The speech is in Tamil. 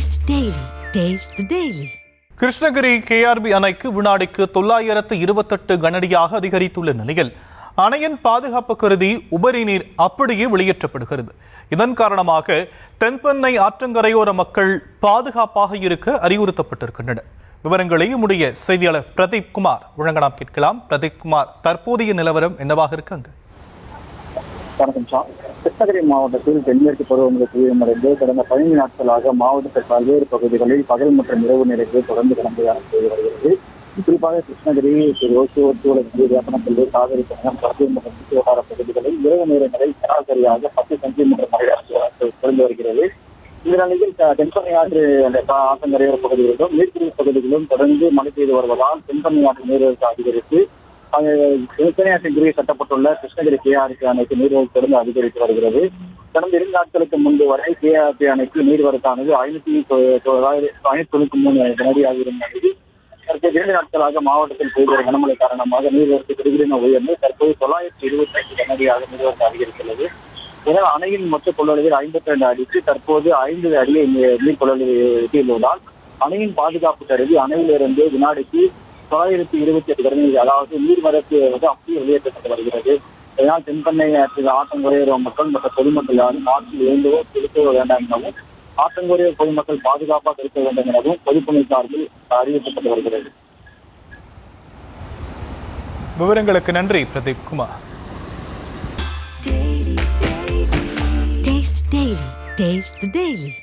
Taste Daily. Taste the Daily. Krishnagiri KRP அணைக்கு வினாடிக்கு 928 கனஅடியாக அதிகரித்துள்ள நிலையில் அணையின் பாதுகாப்பு கருதி உபரி நீர் அப்படியே வெளியேற்றப்படுகிறது. இதன் காரணமாக தென்பெண்ணை ஆற்றங்கரையோர மக்கள் பாதுகாப்பாக இருக்க அறிவுறுத்தப்பட்டிருக்கின்றனர். விவரங்களை நம்முடைய செய்தியாளர் பிரதீப் குமார் வழங்க நாம் கேட்கலாம். பிரதீப் குமார், தற்போதைய நிலவரம் என்னவாக இருக்காங்க? வணக்கம் சார். கிருஷ்ணகிரி மாவட்டத்தில் தென்மேற்கு பருவமழை தீவிரமடைந்து கடந்த 15 நாட்களாக மாவட்டத்தில் பல்வேறு பகுதிகளில் பகல் மற்றும் இரவு நிலைக்கு தொடர்ந்து கலந்துரையாடல் செய்து வருகிறது. குறிப்பாக கிருஷ்ணகிரி, ஓசூர், வேப்பனப்பள்ளி, காவிரி பணம், பசுமை மற்றும் சுற்றுவட்டார பகுதிகளில் இரவு நேரங்களில் சராசரியாக 10 சென்டிமீட்டர் மழை குறைந்து வருகிறது. இந்த நிலையில் தென்பெண்ணை ஆற்று ஆற்றங்கரையோர பகுதிகளிலும் நீர்பிடிப்பு பகுதிகளிலும் தொடர்ந்து மழை பெய்து வருவதால் தென்பெண்ணை ஆற்று நீர்வரத்து அதிகரித்து தென்பெண்ணை கட்டப்பட்டுள்ள கிருஷ்ணகிரி கேஆர்பி அணைக்கு நீர்வரத்து தொடர்ந்து அதிகரித்து வருகிறது. கடந்த 2 நாட்களுக்கு முன்பு வரை கேஆர்பி அணைக்கு நீர்வரத்தானது 593 கனஅடியாக இருந்த நிலையில் தற்போது 2 நாட்களாக மாவட்டத்தில் பெய்த கனமழை காரணமாக நீர்வரத்து திடீரென உயர்ந்து தற்போது 925 கனஅடியாக நீர்வரத்து அதிகரித்துள்ளது. இதனால் அணையின் மொத்த கொள்ளளவில் 52 அடிக்கு தற்போது 5 அடியை நீர் கொள்ளளவு எட்டியுள்ளதால் அணையின் பாதுகாப்பு கருதி அணையிலிருந்து வினாடிக்கு 928 கனஅடி, அதாவது நீர்வரத்து அப்படியே வெளியேற்றப்பட்டு வருகிறது. இதனால் தென்பெண்ணை ஆற்றங்கரையோர மக்கள் மற்றும் பொதுமக்கள் யாரும் ஆற்றில் எழுந்தவோ செலுத்தவோ வேண்டாம் எனவும் ஆற்றங்கரையோர பொதுமக்கள் பாதுகாப்பாக இருக்க வேண்டும் எனவும் பொதுப்பணி சார்பில் அறிவிக்கப்பட்டு வருகிறது. விவரங்களுக்கு நன்றி Pradeep Kumar. Taste the Daily. Taste the Daily.